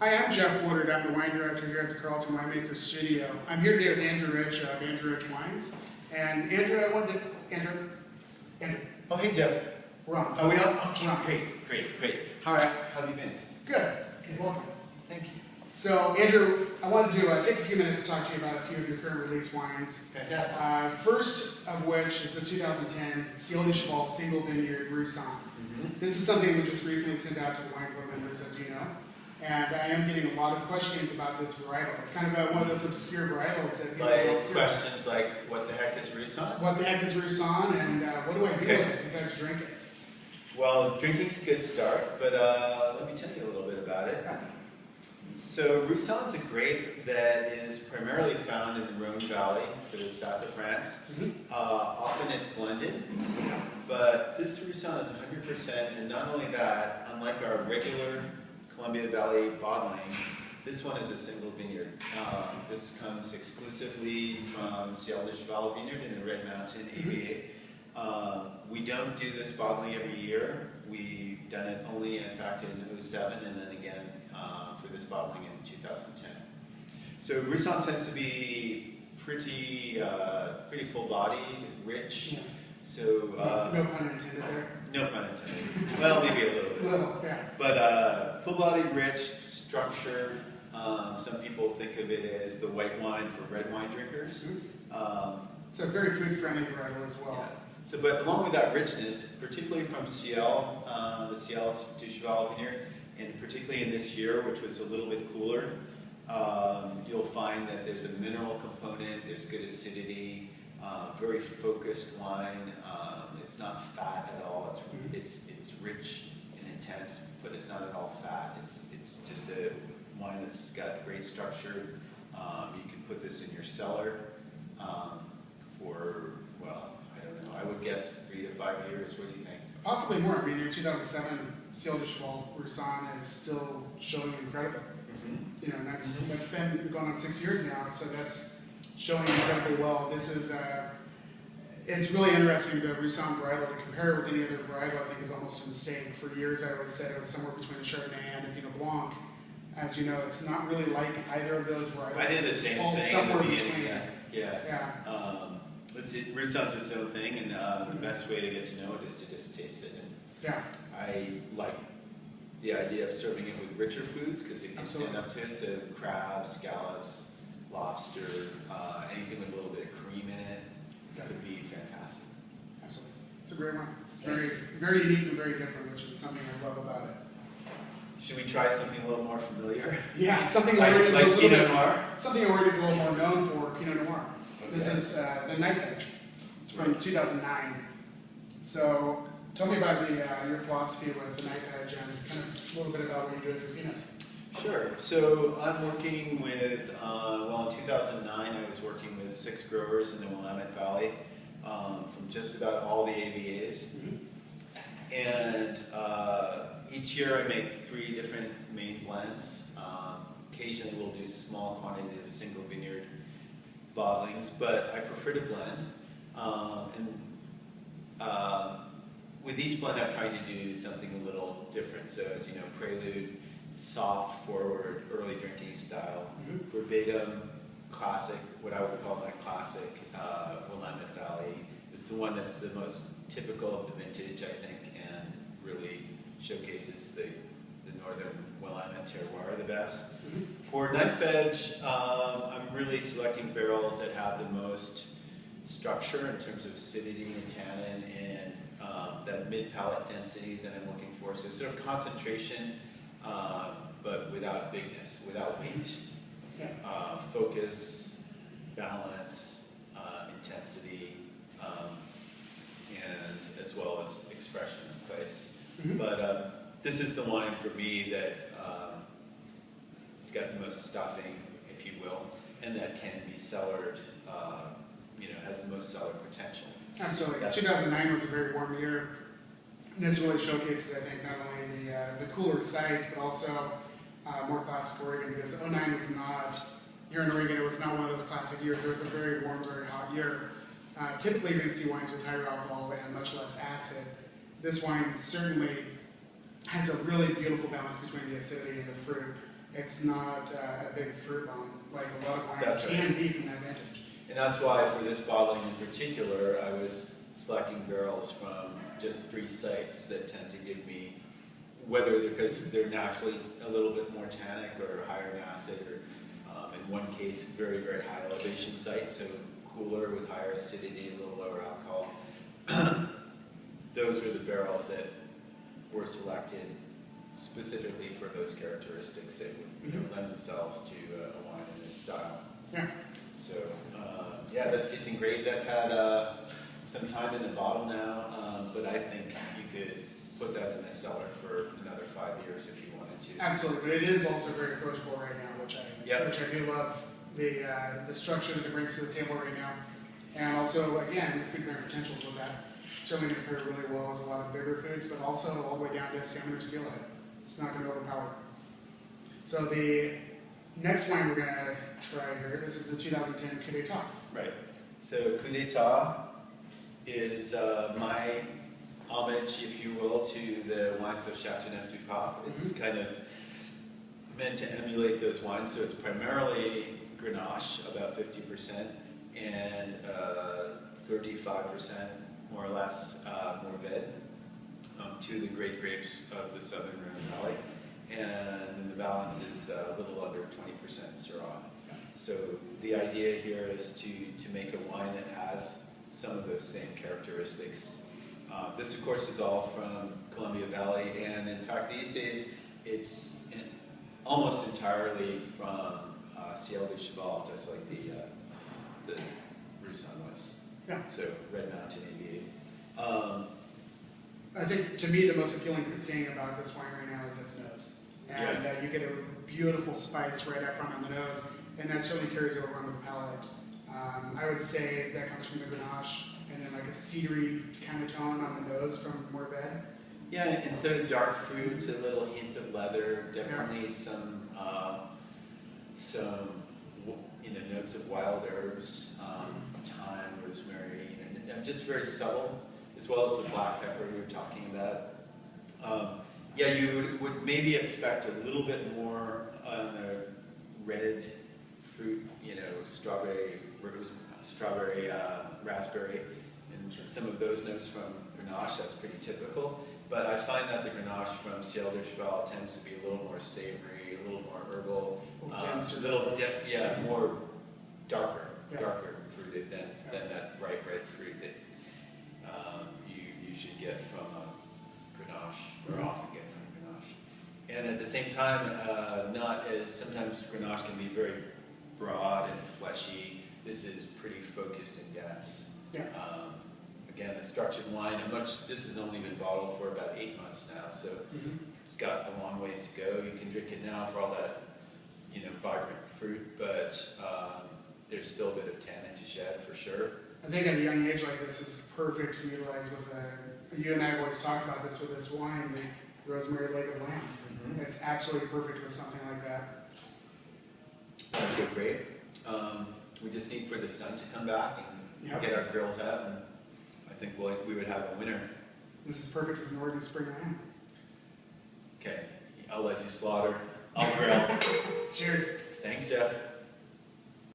Hi, I'm Jeff Woodard. I'm the wine director here at the Carlton Winemakers Studio. I'm here today with Andrew Rich of Andrew Rich Wines. And Andrew, I wanted to... Andrew? Oh, hey, Jeff. We're on. Are we on? Okay, We're on. great. How have you been? Good. Welcome. Thank you. So, Andrew, I wanted to take a few minutes to talk to you about a few of your current release wines. Fantastic. First of which is the 2010 Ciel de Cheval Single Vineyard Roussan. This is something we just recently sent out to the wine club members, as you know. And I am getting a lot of questions about this varietal. It's kind of one of those obscure varietals that people don't hear. Questions like, what the heck is Roussan? What the heck is Roussan, and what do I do with it besides drink it? Well, drinking's a good start, but let me tell you a little bit about it. Okay. So Roussan's a grape that is primarily found in the Rhone Valley, so the south of France. Often it's blended, but this Roussan is 100%, and not only that, unlike our regular Columbia Valley bottling, this one is a single vineyard. This comes exclusively from Ciel de Cheval Vineyard in the Red Mountain AVA. We don't do this bottling every year. We've done it only, in fact, in 07 and then again for this bottling in 2010. So Roussan tends to be pretty full-bodied, rich. So no pun intended there. No pun intended. Well, maybe a little bit. Well, yeah. But full-bodied, rich, structured. Some people think of it as the white wine for red wine drinkers. So very food-friendly varietal as well. Yeah. So, but along with that richness, particularly from Ciel, the Ciel de Cheval Vineyard, and particularly in this year, which was a little bit cooler, you'll find that there's a mineral component, there's good acidity, very focused wine. It's not fat at all. It's rich and intense, but it's not at all fat. It's just a wine that's got great structure. You can put this in your cellar for, well, I don't know. I would guess 3 to 5 years. What do you think? Possibly more. I mean, your 2007 Ciel de Cheval Roussan is still showing incredible. You know, and that's been going on 6 years now, so that's showing incredibly well. This is it's really interesting, the Roussan varietal. To compare it with any other varietal, I think, is almost a mistake. For years, I always said it was somewhere between a Chardonnay and a Pinot Blanc. As you know, it's not really like either of those varietals. I did the same thing somewhere in the between. beginning. Yeah. Roussan's its own thing, and the best way to get to know it is to just taste it. And I like the idea of serving it with richer foods because it can stand up to it. So crabs, scallops, lobster, anything with a little bit of cream in it would be fantastic. Absolutely. It's a great one. Very unique and very different, which is something I love about it. Should we try something a little more familiar? Yeah, something like Pinot Noir? Something Woodard is a little more known for, Pinot Noir. Okay. This is the Knife Edge from 2009. So tell me about your philosophy with the Knife Edge and kind of a little bit about what you do with your Pinots. Sure. So I'm working with, well, in 2009 I was working with 6 growers in the Willamette Valley from just about all the AVAs. And each year I make 3 different main blends. Occasionally we'll do small quantities of single vineyard bottlings, but I prefer to blend. With each blend I'm trying to do something a little different. So as you know, Prelude, soft, forward, early drinking style. Verbatim, classic, what I would call my classic Willamette Valley. It's the one that's the most typical of the vintage, I think, and really showcases the northern Willamette terroir the best. For Knife Edge, I'm really selecting barrels that have the most structure in terms of acidity and tannin and that mid-palate density that I'm looking for. So sort of concentration, but without bigness, without weight. Focus, balance, intensity, and as well as expression in place. But this is the wine for me that it's got the most stuffing, if you will, and that can be cellared, has the most cellar potential. Absolutely. 2009 was a very warm year. This really showcases, I think, not only the cooler sites, but also more classic Oregon, because 09 was not, here in Oregon, it was not one of those classic years. It was a very warm, very hot year. Typically, you're going to see wines with higher alcohol and much less acid. This wine certainly has a really beautiful balance between the acidity and the fruit. it's not a big fruit bomb like a lot of wines That's right. can be from that vintage. And that's why for this bottling in particular, I was selecting barrels from just 3 sites that tend to give me, whether because they're naturally a little bit more tannic or higher in acid, or in one case, very, very high elevation site, so cooler with higher acidity, a little lower alcohol. Those were the barrels that were selected specifically for those characteristics that would lend themselves to a wine in this style. Yeah. So, yeah, that's tasting great. That's had some time in the bottle now, but I think you could put that in the cellar for another 5 years if you wanted to. Absolutely, but it is also very approachable right now, which I do love. The structure that it brings to the table right now, and also again the food bearing potentials with that. Certainly going to pair really well with a lot of bigger foods, but also all the way down to salmon or steelhead. It's not going to overpower. So the next wine we're going to try here, this is the 2010 Coup d'etat. Right. So Coup d'etat is my homage, if you will, to the wines of Châteauneuf-du-Pape. It's kind of meant to emulate those wines. So it's primarily Grenache, about 50%, and 35%, more or less, Mourvèdre, two of the great grapes of the southern Rhone Valley. And then the balance is a little under 20% Syrah. So the idea here is to make a wine that has some of those same characteristics. This, of course, is all from Columbia Valley, and in fact, these days, it's almost entirely from Ciel de Cheval, just like the Roussanne was. Yeah. So Red Mountain 88. I think to me the most appealing thing about this wine right now is its nose, and you get a beautiful spice right up front on the nose, and that certainly carries over on the palate. I would say that comes from the Grenache, and then like a cedary kind of tone on the nose from Mourvèdre. Yeah, and so dark fruits, a little hint of leather, definitely some notes of wild herbs, thyme, rosemary, and just very subtle, as well as the black pepper we were talking about. Yeah, you would maybe expect a little bit more on the red fruit, strawberry, raspberry, and some of those notes from Grenache. That's pretty typical. But I find that the Grenache from Ciel de Cheval tends to be a little more savory, a little more herbal, more darker fruited than that bright red fruit that you should get from Grenache, or often get from Grenache. And at the same time, not as sometimes Grenache can be very broad and fleshy. This is pretty focused and dense. Yeah. Again, the structured wine, this has only been bottled for about 8 months now, so it's got a long ways to go. You can drink it now for all that, vibrant fruit, but there's still a bit of tannin to shed for sure. I think at a young age like this is perfect to utilize with you and I have always talked about this with this wine, the Rosemary Lake of Lamb. It's absolutely perfect with something like that. That'd be great. We just need for the sun to come back and get our grills out, and I think we would have a winner. This is perfect with Northern Spring Lamb. Okay, I'll let you slaughter. I'll grill. Cheers. Thanks, Jeff.